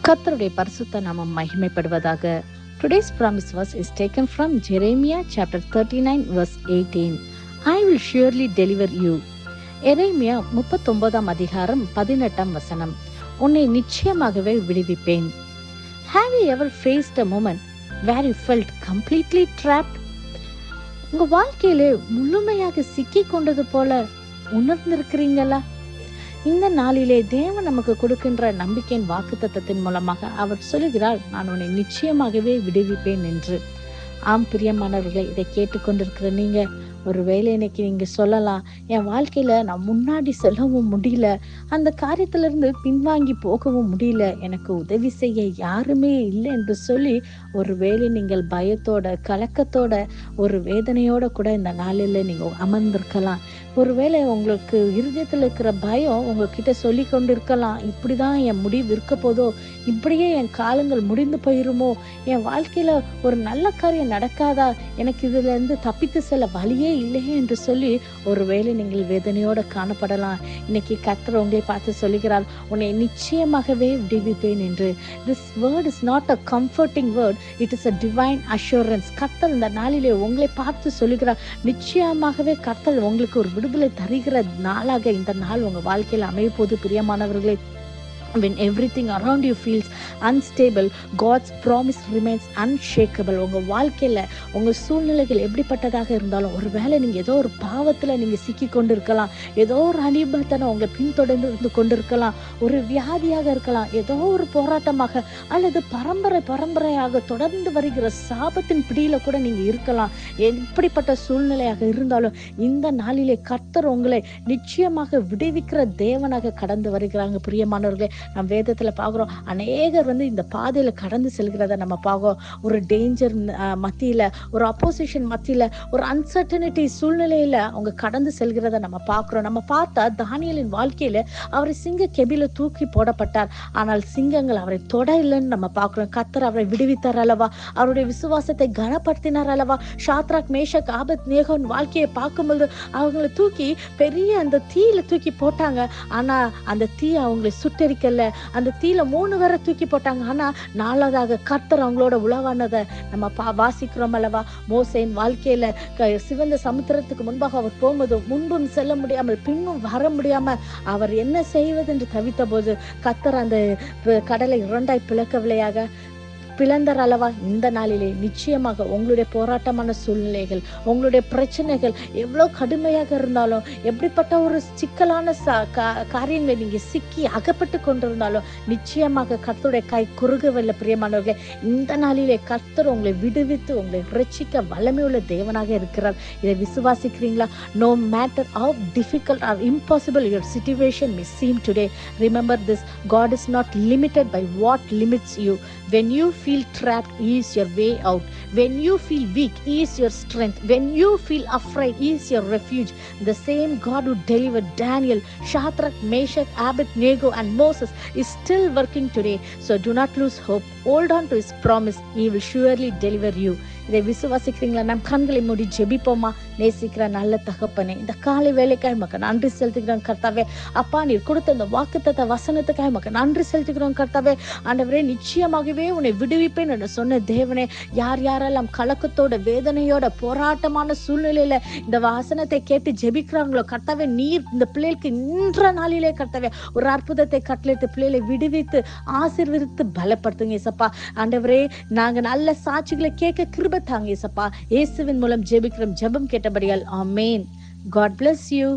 கர்த்தருடைய பரிசுத்த நாமம் மகிமைப்படுவதாக. Today's promise verse is taken from Jeremiah chapter 39 verse 18. I will surely deliver you. எரேமியா 39 அதிகாரம் 18 வசனம். உன்னை நிச்சயமாகவே விடுவிப்பேன். Have you ever faced a moment where you felt completely trapped? உங்க வாழ்க்கையிலே முழுமையாக சிக்கி கொண்டது போல உணர்ந்திருக்கிறீங்களா? இந்த நாளிலே தேவன் நமக்கு கொடுக்கின்ற நம்பிக்கையின் வாக்குத்தத்தத்தின் மூலமாக அவர் சொல்லுகிறார், நான் உன்னை நிச்சயமாகவே விடுவிப்பேன் என்று. ஆம் பிரியமானவர்களே, இதை கேட்டுக்கொண்டிருக்கிற நீங்க ஒருவேளை இன்னைக்கு நீங்க சொல்லலாம், என் வாழ்க்கையில நான் முன்னாடி செல்லவும் முடியல, அந்த காரியத்திலிருந்து பின்வாங்கி போகவும் முடியல, எனக்கு உதவி செய்ய யாருமே இல்லை என்று சொல்லி ஒருவேளை நீங்கள் பயத்தோட கலக்கத்தோட ஒரு வேதனையோட கூட இந்த நாளில் நீங்க அமர்ந்திருக்கலாம். ஒருவேளை உங்களுக்கு இருதயத்தில் இருக்கிற பயம் உங்ககிட்ட சொல்லி கொண்டு இருக்கலாம், இப்படிதான் என் முடிவு இருக்க போதோ, இப்படியே என் காலங்கள் முடிந்து போயிருமோ, என் வாழ்க்கையில ஒரு நல்ல காரியம் நடக்காதா, எனக்கு இதுல இருந்து தப்பித்து செல்ல வழியே இல்லையே என்று சொல்லி ஒருவேளை நீங்கள் வேதனையோட காணப்படலாம். இன்னைக்கு கர்த்தர் உங்களை பார்த்து சொல்லுகிறார், உன்னை நிச்சயமாகவே விடுவிப்பேன் என்று. This word is not a comforting word, it is a divine assurance. கர்த்தர் இந்த நாளிலே உங்களை பார்த்து சொல்லுகிறார், நிச்சயமாகவே கர்த்தர் உங்களுக்கு ஒரு விடுதலை தருகிற நாளாக இந்த நாள் உங்க வாழ்க்கையில் அமைய போது. பிரியமானவர்களே, when everything around you feels unstable, God's promise remains unshakable. உங்க வாழ்க்கையில உங்க சூழ்நிலைகள் எப்படிப்பட்டதாக இருந்தாலும், ஒருவேளை நீங்க ஏதோ ஒரு பாவத்துல நீங்க சிக்கி கொண்டு இருக்கலாம், ஏதோ ஒரு அடிமைத்தனை உங்களை பின்தொடர்ந்து இருந்து கொண்டிருக்கலாம், ஒரு வியாதியாக இருக்கலாம், ஏதோ ஒரு போராட்டமாக அல்லது பரம்பரையாக தொடர்ந்து வருகிற சாபத்தின் பிடியில கூட நீங்க இருக்கலாம். எப்படிப்பட்ட சூழ்நிலையாக இருந்தாலும் இந்த நாளிலே கர்த்தர் உங்களை நிச்சயமாக விடுவிக்கிற தேவனாக கடந்து வருகிறாங்க. பிரியமானவர்களே, நம்ம வேதத்துல பாக்குறோம், அநேகர் இந்த பாதையில கடந்து செல்கிறத நம்ம பார்க்கிறோம். ஒரு டேஞ்சர் மத்தியில, ஒரு அப்போசிஷன் மத்தியில, ஒரு அன்சர்டனிட்டி சூழ்நிலையில அவங்க கடந்து செல்கிறத நம்ம பார்க்கிறோம். நம்ம பார்த்தா தானியேலின் வாழ்க்கையில அவரை சிங்க கெபில தூக்கி போடப்பட்டார், ஆனால் சிங்கங்கள் அவரை தொட இல்லைன்னு நம்ம பார்க்கிறோம். கர்த்தர் அவரை விடுவித்தார் அல்லவா, அவருடைய விசுவாசத்தை கனப்படுத்தினார் அல்லவா. ஷாத்ராக், மேஷக், ஆபேத்நேகோவின் வாழ்க்கையை பார்க்கும்போது அவங்களை தூக்கி பெரிய அந்த தீயில தூக்கி போட்டாங்க, ஆனா அந்த தீ அவங்களை சுட்டரிக்க, அந்த தீல 3 பேரை தூக்கி போட்டாங்க, ஆனா 4வது கர்த்தர் அவங்களோட உளவானதை நம்ம வாசிக்கிறோம் அல்லவா. மோசேயின் வாழ்க்கையில சிவந்த சமுத்திரத்துக்கு முன்பாக அவர் போகும்போது முன்பும் செல்ல முடியாமல் பின்னும் வர முடியாம அவர் என்ன செய்வது என்று தவித்த போது கர்த்தர் அந்த கடலை 2ஆய் பிளந்தார் அல்லவா. இந்த நாளிலே நிச்சயமாக உங்களுடைய போராட்டமான சூழ்நிலைகள், உங்களுடைய பிரச்சனைகள் எவ்வளவு கடுமையாக இருந்தாலும், எப்படிப்பட்ட ஒரு சிக்கலான காரியங்களை நீங்க சிக்கி அகப்பட்டு கொண்டிருந்தாலும், நிச்சயமாக கர்த்தருடைய கை குறுகவில்லை. பிரியமானவர்களே, இந்த நாளிலே கர்த்தர் உங்களை விடுவித்து உங்களை ரட்சிக்க வல்லமை உள்ள தேவனாக இருக்கிறார். இதை விசுவாசிக்கிறீங்களா? No matter how difficult or impossible your situation may seem today, remember this: God is not limited by what limits you. When you feel trapped, He is your way out. When you feel weak, He is your strength. When you feel afraid, He is your refuge. The same God who delivered Daniel, Shadrach, Meshach, Abednego and Moses is still working today. So do not lose hope. Hold on to His promise. He will surely deliver you. இதை விசுவாசிக்கிறீங்களா? நம் கண்களை மூடி ஜெபிப்போமா? நேசிக்கிற நல்ல தகப்பனே, இந்த காலை வேலைக்காய் மக்க நன்றி செலுத்துகிறோம் கர்த்தாவே. அப்பா, நீர் கொடுத்த இந்த வாக்குத்தத்த வசனத்துக்காய் மக்க நன்றி செலுத்துகிறோம் கர்த்தாவே. ஆண்டவரே, நிச்சயமாகவே உன்னை விடுவிப்பேன் என்று சொன்ன தேவனே, யாரெல்லாம் கலக்கத்தோட வேதனையோட போராட்டமான சூழ்நிலையில இந்த வசனத்தை கேட்டு ஜெபிக்கிறாங்களோ கர்த்தாவே, நீர் இந்த பிள்ளைகளுக்கு இன்ற நாளிலே கர்த்தாவே ஒரு அற்புதத்தை கட்டளையிட்டு பிள்ளைகளை விடுவித்து ஆசீர்வதித்து பலப்படுத்துங்க இயேசப்பா. ஆண்டவரே, நாங்க நல்ல சாட்சிகளை கேட்க கிருபை தாங்க இயேசப்பா. இயேசுவின் மூலம் ஜெபிக்கிறோம், ஜெபம் கேட்டபடியால் ஆமென். God bless you.